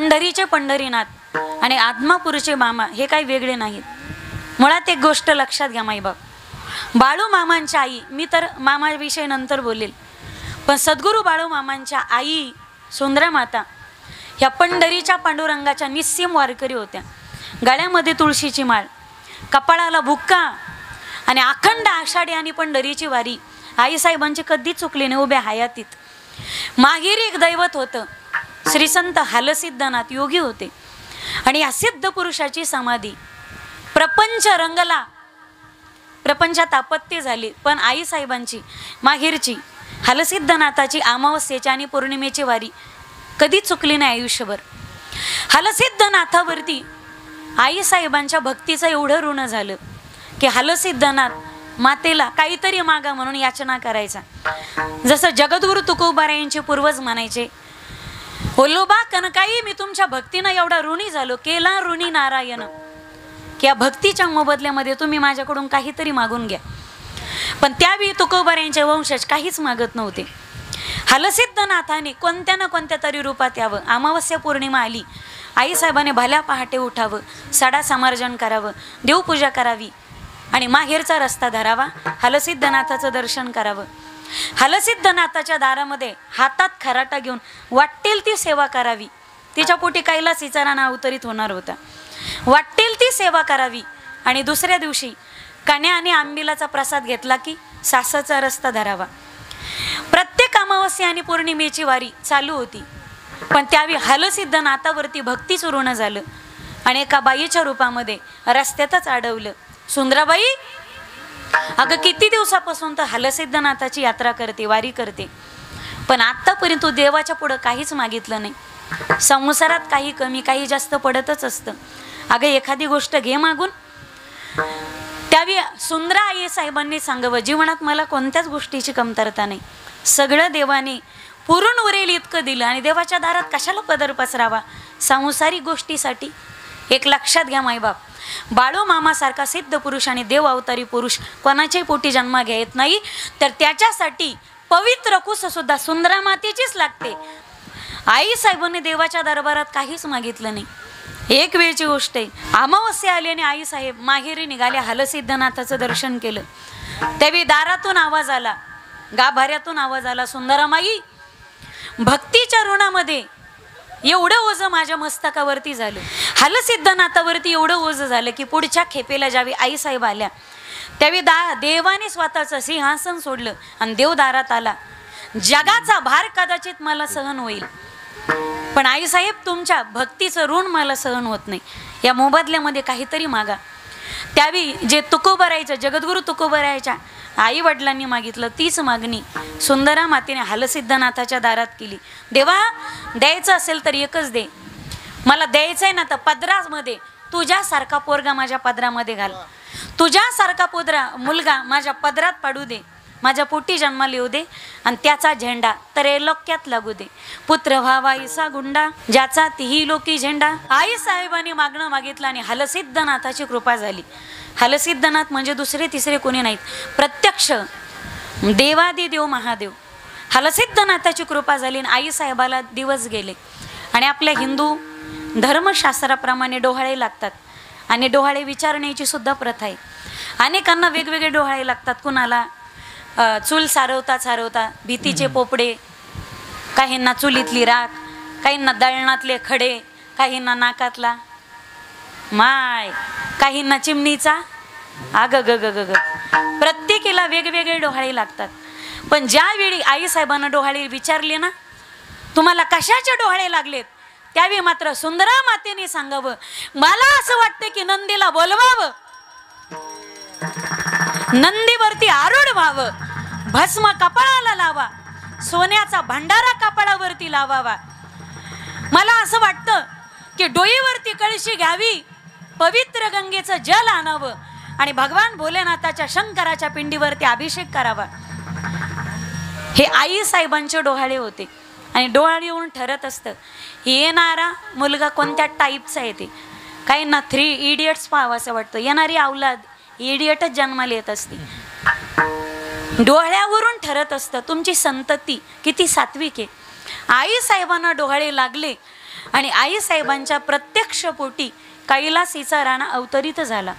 पंढरीचे पंढरीनाथ आणि आदमापूरचे मामा हे काही वेगळे नाहीत. मुळात एक गोष्ट लक्षात घ्या माईबाप, बाळू मामांच्या आई, मी तर मामाविषयी नंतर बोलेल, पण सद्गुरू बाळू मामांच्या आई सुंदरा माता ह्या पंढरीच्या पांडुरंगाच्या निस्सीम वारकरी होत्या. गळ्यामध्ये तुळशीची माळ, कपाळाला बुक्का आणि अखंड आषाढी आणि पंढरीची वारी आईसाहेबांची कधीच चुकली नाही उभ्या हयातीत. माहेरी एक दैवत होतं, श्री संत हालसिद्धनाथ योगी होते आणि या सिद्ध पुरुषाची समाधी. प्रपंच रंगला, प्रपंचात आपत्ती झाली, पण आईसाहेबांची माहेरची हालसिद्धनाथाची अमावस्येची आणि पौर्णिमेची वारी कधी चुकली नाही आयुष्यभर. हालसिद्धनाथावरती आईसाहेबांच्या भक्तीचं एवढं ऋण झालं की हालसिद्धनाथ मातेला काहीतरी मागा म्हणून याचना करायचा. जसं जगद्गुरु तुकोबारायांचे पूर्वज म्हणायचे, ओलोबा कनकाई मी तुमच्या भक्तीनं एवढा ऋणी झालो, केला ऋणी नारायण, की या भक्तीच्या मोबदल्यामध्ये तुम्ही माझ्याकडून काहीतरी मागून घ्या. पण त्यावेळी तुकोबारायांचे वंशज काहीच मागत नव्हते. हालसिद्धनाथाने कोणत्या ना कोणत्या तरी रूपात यावं. अमावस्या पौर्णिमा आली, आईसाहेबाने भल्या पहाटे उठावं, सडा समार्जन करावं, देवपूजा करावी आणि माहेरचा रस्ता धरावा, हालसिद्धनाथाचं दर्शन करावं. हालसिद्धनाथाच्या दारामध्ये हातात खराटा घेऊन वाटेल ती सेवा करावी. तिच्या पोटी कैलासीचा राणा अवतरित होणार होता. वाटेल ती सेवा करावी आणि दुसऱ्या दिवशी कण्या आणि आंबिलाचा प्रसाद घेतला की सासाचा रस्ता धरावा. प्रत्येक अमावस्या आणि पौर्णिमेची वारी चालू होती, पण त्यावेळी हालसिद्धनाथावरती भक्तीच ऋण झालं आणि एका बाईच्या रूपामध्ये रस्त्यातच अडवलं. सुंदराबाई, अगं किती दिवसापासून तर हालसिद्धनाथाची यात्रा करते, वारी करते, पण आत्तापर्यंत तू देवाच्या पुढं काहीच मागितलं नाही. संसारात काही कमी काही जास्त पडतच असतं. अगं एखादी गोष्ट घे मागून. त्यावेळी सुंदरा आई साहेबांनी सांगावं, जीवनात मला कोणत्याच गोष्टीची कमतरता नाही, सगळं देवाने पुरून उरेल इतकं दिलं आणि देवाच्या दारात कशाला पदर पसरावा सांसारिक गोष्टीसाठी. एक लक्षात घ्या माईबाप, बाळू मामासारखा सिद्ध पुरुष आणि देव अवतारी पुरुष कोणाच्याही पोटी जन्म घेत नाही, तर त्याच्यासाठी पवित्र कुस सुद्धा सुंदरा मातेचीच लागते. आई साहेबांनी देवाच्या दरबारात काहीच मागितलं नाही. एक वेळची गोष्ट आहे, अमावस्या आली आणि आई साहेब माहेरी निघाले, हालसिद्धनाथाचं दर्शन केलं. त्यावेळी दारातून आवाज आला, गाभाऱ्यातून आवाज आला, सुंदरामाई भक्तीच्या ऋणामध्ये एवढं ओझं माझ्या मस्तकावरती झालं, हालसिद्धनाथावरती एवढं ओझं झालं की पुढच्या खेपेला ज्यावेळी आई साहेब आल्या त्यावेळी देवाने स्वतःचं सिंहासन सोडलं आणि देव दारात आला. जगाचा भार कदाचित मला सहन होईल, पण आई साहेब तुमच्या भक्तीचं ऋण मला सहन होत नाही, या मोबदल्यामध्ये काहीतरी मागा. त्यावेळी जे तुकोबारायचं जगद्गुरु तुकोबारायच्या आई वडिलांनी मागितलं तीच मागणी सुंदरा मातेने हालसिद्धनाथाच्या दारात केली. देवा, द्यायचं असेल तर एकच दे, मला द्यायचंय ना तर पदरामध्ये तुझ्यासारखा पोरगा माझ्या पदरामध्ये घाल, तुझ्यासारखा मुलगा माझ्या पदरात पाडू दे, माझ्या पोटी जन्माला येऊ दे आणि त्याचा झेंडा त्रैलोक्यात लागू दे. पुत्र व्हावा ईसा गुंडा, ज्याचा तिही लोकी झेंडा. आई साहेबांनी मागणं मागितलं आणि हालसिद्धनाथाची कृपा झाली. हालसिद्धनाथ म्हणजे दुसरे तिसरे कोणी नाहीत, प्रत्यक्ष देवादिदेव महादेव. हालसिद्धनाथाची कृपा झाली आणि आई साहेबाला दिवस गेले आणि आपल्या हिंदू धर्मशास्त्राप्रमाणे डोहाळे लागतात आणि डोहाळे विचारण्याची सुद्धा प्रथा आहे. अनेकांना वेगवेगळे डोहाळे लागतात. कुणाला चूल सारवता सारवता भीतीचे पोपडे, काहींना चुलीतली राख, काहींना दळणातले खडे, काहींना नाकातला माय, काहींना चिमणीचा आग ग ग ग ग. प्रत्येकीला वेगवेगळे डोहाळे लागतात. पण ज्यावेळी आई साहेबांना डोहाळे विचारले ना, तुम्हाला कशाचे डोहाळे लागलेत, त्यावेळी मात्र सुंदरा मातेने सांगावं, मला असं वाटतं की नंदीला बोलवावं, नंदीवरती आरूढ व्हावं, भस्म कपाळाला लावा, सोन्याचा भंडारा कपाळावरती लावावा. मला असं वाटतं की डोईवरती कळशी घ्यावी, पवित्र गंगेचं जल आणावं आणि भगवान भोलेनाथाच्या शंकराच्या पिंडीवरती अभिषेक करावा. हे आई साहेबांचे डोहाळे होते. आणि डोहाळे येऊन ठरत असतं येणारा मुलगा कोणत्या टाईपचा येते. काहींना 3 इडियट्स पाहावं असं वाटतं, येणारी अवलाद इडियटच जन्माला येत असते. डोहाळ्यावरून ठरत असतं तुमची संतती किती सात्विक आहे. आई साहेबांना डोहाळे लागले आणि आईसाहेबांच्या प्रत्यक्ष पोटी कैलासीचा राणा अवतरित झाला.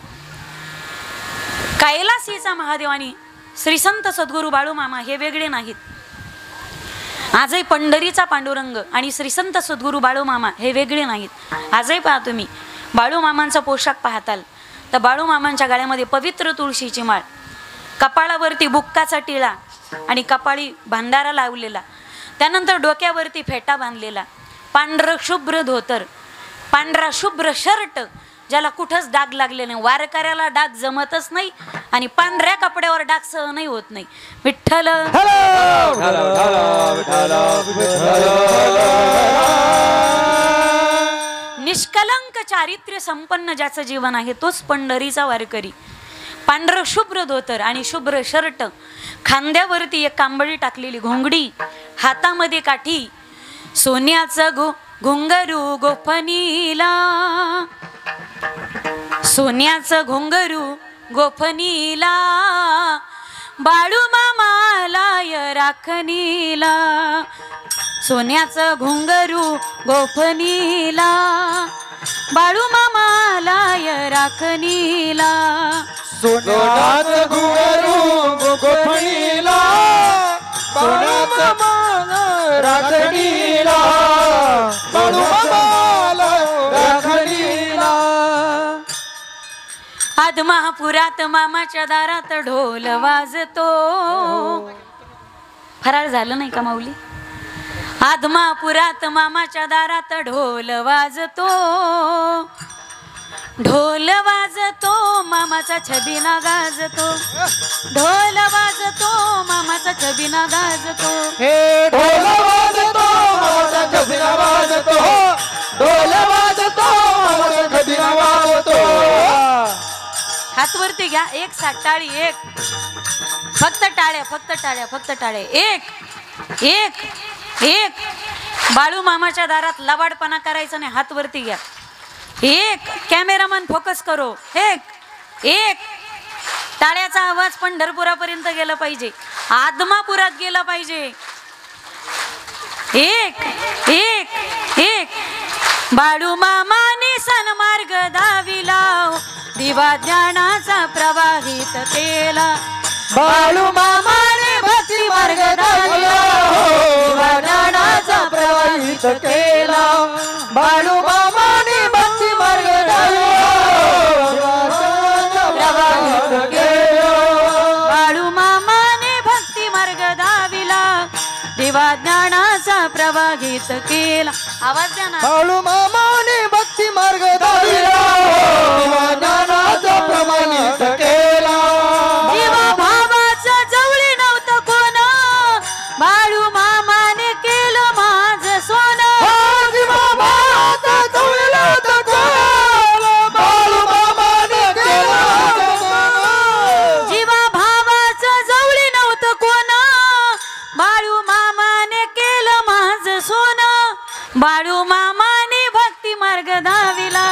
कैलासीचा महादेव आणि श्री संत सद्गुरू बाळूमामा हे वेगळे नाहीत. आजही पंढरीचा पांडुरंग आणि श्री संत सद्गुरू बाळूमामा हे वेगळे नाहीत. आजही पहा तुम्ही बाळूमामांचा पोशाख पाहताल तर बाळूमामांच्या गळ्यामध्ये पवित्र तुळशीची माळ, कपाळावरती बुक्काचा टिळा आणि कपाळी भांडारा लावलेला, त्यानंतर डोक्यावरती फेटा बांधलेला, पांढरं शुभ्र धोतर, पांढरा शुभ्र शर्ट ज्याला कुठंच डाग लागले नाही. वारकऱ्याला डाग जमतच नाही आणि पांढऱ्या कपड्यावर डाग सहनही होत नाही. विठ्ठल निष्कलंक चारित्र्य संपन्न ज्याचं जीवन आहे तोच पंढरीचा वारकरी. पांढरं शुभ्र धोतर आणि शुभ्र शर्ट, खांद्यावरती एक कांबळी टाकलेली घोंगडी, हातामध्ये काठी, सोन्याचं घुंगरू गोफणीला, सोन्याचं घुंगरू गोफणीला, बाळूमामाला राखणीला, सोन्याचं घुंगरू गोफणीला, बाळूमामाला राखणीला, सोन्याचं घुंगरू गोफणीला, बाळूमामाला राखणीला, बाळूमामाला राखणीला. आदमापुरात मामाच्या दारात ढोल वाजतो. फराळ झालं नाही का माऊली? आदमापुरात मामाच्या दारात ढोल वाजतो, ढोल वाजतो मामाचा छबिना गाजतो, ढोल वाजतो मामाचा छबिना गाजतो, हे ढोल वाजतो मामाचा छबिना वाजतो, ढोल वाजतो मामाचा छबिना वाजतो. हात वरती घ्या, एक सात टाळी, एक फक्त टाळ्या, फक्त टाळ्या, फक्त टाळ्या, एक एक एक. बाळू मामाच्या दारात लबाडपणा करायचा नाही, हात वरती घ्या. एक कॅमेरामन फोकस करो, एक एक. टाळ्याचा आवाज पंढरपुरापर्यंत गेला पाहिजे, आदमापुरात गेला पाहिजे. एक एक एक. बाळू मामाने सन्मार्ग दाविला, दिवा ज्ञानाचा प्रवाहित केला. बाळू मामाने भक्ती मार्ग दाविला, दिवा ज्ञानाचा प्रवाहित केला. बाळू मामाने भक्ती मार्ग दाविला, प्रवाहित केला. बाळू मामाने भक्ती मार्ग दाविला, दिवा ज्ञानाचा प्रवाहित केला. आवाज द्या ना. बाळू मामाने भक्ती मार्ग दाविला, दिवा ज्ञानाचा प्रवाहित केला. दिवा भावाचं जवळी नव्हतं कोण, बाळू मामाने केलं माझं सोनं. दिवा भावाचं जवळी नव्हतं कोण, बाळू मामाने केलं. जीवा भावाचं जवळी नव्हतं कोण, बाळू मामाने केलं माझं सोनं. बाळू मामाने भक्ती मार्ग दाविला,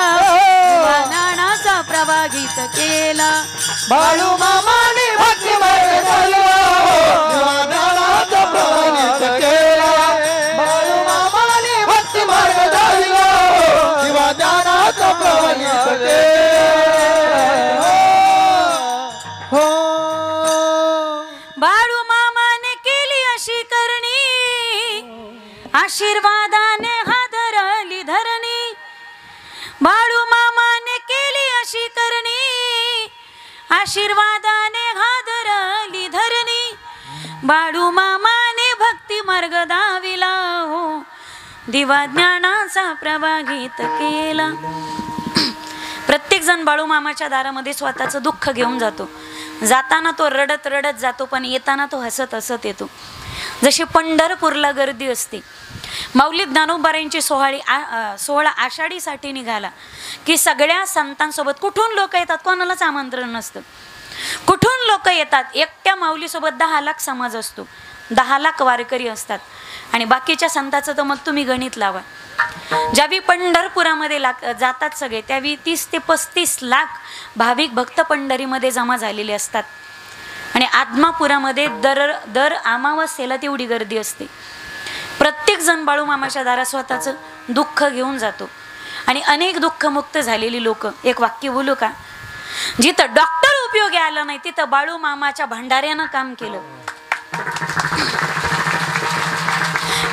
ज्ञानाचा प्रवाहित केला. बाळू मामाने भक्ती मार्ग दाविला, ज्ञानाचा प्रवाहित केला. बाळू मामाने भक्ती मार्ग दाविला, ज्ञानाचा प्रवाहित केला. हो बाळू मामाने केली अशी करणी, आशीर्वादाने हादरली धरणी. बाळू मामाने केली अशी करणी, आशीर्वादाने हादरली धरणी. बाळू मामाने भक्ती मार्ग दाविला, हो दिवा ज्ञानाचा प्रवाहित केला. प्रत्येक जण बाळू मामाच्या दारामध्ये स्वतःचं दुःख घेऊन जातो. जाताना तो रडत रडत जातो, पण येताना तो हसत हसत येतो. जशी पंढरपूरला गर्दी असते, माऊली ज्ञानोबारायांची सोहळा आषाढीसाठी निघाला की सगळ्या संतांसोबत कुठून लोक येतात, कोणालाच आमंत्रण नसतं. कुठून लोक येतात, एकट्या माऊलीसोबत 10 लाख समाज असतो, 10 लाख वारकरी असतात. आणि बाकीच्या संतांचं तर मग तुम्ही गणित लावा. ज्यावेळी पंढरपुरामध्ये जातात सगळे, त्यावेळी 30 ते 35 लाख भाविक भक्त पंढरीमध्ये जमा झालेले असतात. आणि आदमापुरामध्ये दर अमावस्येला तेवढी गर्दी असते. प्रत्येक जण बाळू मामाच्या दारात स्वतःचं दुःख घेऊन जातो. आणि अनेक दुःखमुक्त झालेली लोक, एक वाक्य बोलू का, जिथं डॉक्टर उपयोगी आलं नाही तिथं बाळू मामाच्या भंडाऱ्यानं काम केलं.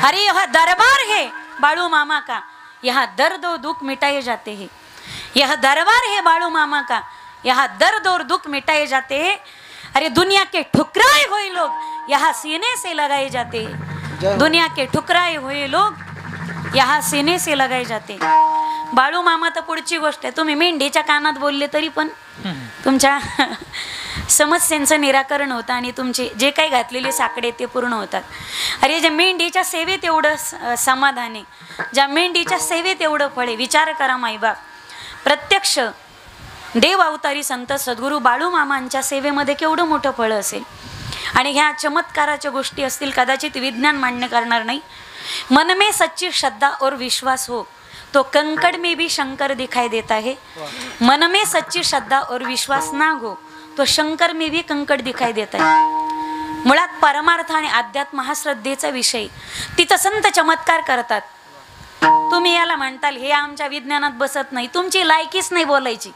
अरे यह दरबार है बाळू मामा का, यहाँ दर्द और दुख मिटाए जाते हैं. यह दरबार है बाळू मामा का, यहाँ दर्द और दुख मिटाए जाते हैं. अरे दुनिया के ठुकराए हुए लोग यहाँ सीने से लगाए जाते हैं. दुनिया के ठुकराए हुए लोग यहाँ सीने से लगाए जाते. बाळू मामा तर पुढची गोष्ट आहे. तुम्ही मेंढीच्या कानात बोलले तरी पण तुमच्या समस्यांचं निराकरण होतं आणि तुमचे जे काही घातलेले साकडे ते पूर्ण होतात. अरे ज्या मेंढीच्या सेवेत एवढं समाधान आहे, ज्या मेंढीच्या सेवेत एवढं फळ आहे, विचार करा माईबाप. प्रत्यक्ष देव अवतारी संत सद्गुरू बाळू मामांच्या सेवेमध्ये केवढं मोठं फळ असेल. आणि ह्या चमत्काराच्या गोष्टी असतील, कदाचित विज्ञान मान्य करणार नाही. मन में सच्ची श्रद्धा और विश्वास हो तो कंकड़ में भी शंकर दिखाई देता है. मन में सच्ची श्रद्धा और विश्वास ना हो तो शंकर में भी कंकड़ दिखाई देता है. मुळात परमार्थ आणि अध्यात्म हा श्रद्धेचा विषय. तिथं संत चमत्कार करतात. तुम्ही याला म्हणताल हे आमच्या विज्ञानात बसत नाही. तुमची लायकीच नाही बोलायची.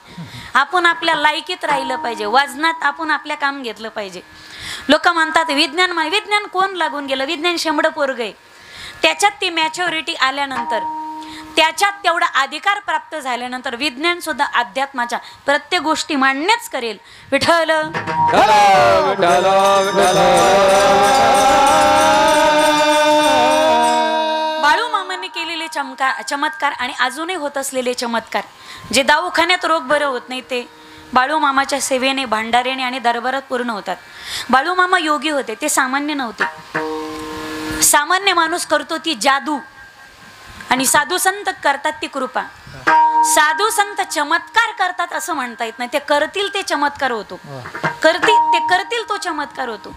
आपण आपल्या लायकीत राहिलं पाहिजे, वजनात आपण आपल्या काम घेतलं पाहिजे. लोक म्हणतात विज्ञान, विज्ञान कोण लागून गेलं, विज्ञान शेंबड पोरग आहे. त्याच्यात ती मॅच्युरिटी आल्यानंतर, त्याच्यात तेवढा अधिकार प्राप्त झाल्यानंतर विज्ञान सुद्धा अध्यात्माच्या प्रत्येक गोष्टी मान्यच करेल. विठ्ठल बाळू मामांनी केलेले चमत्कार आणि अजूनही होत असलेले चमत्कार, जे दवाखान्यात रोग बरं होत नाही ते बाळू मामाच्या सेवेने, भांडारेने आणि दरबारात पूर्ण होतात. बाळू मामा योगी होते, ते सामान्य नव्हते. सामान्य माणूस करतो ती जादू आणि साधू संत करतात ती कृपा. साधू संत चमत्कार करतात असं म्हणता येत नाही. ते करतील ते चमत्कार होतो, करतील तो चमत्कार होतो.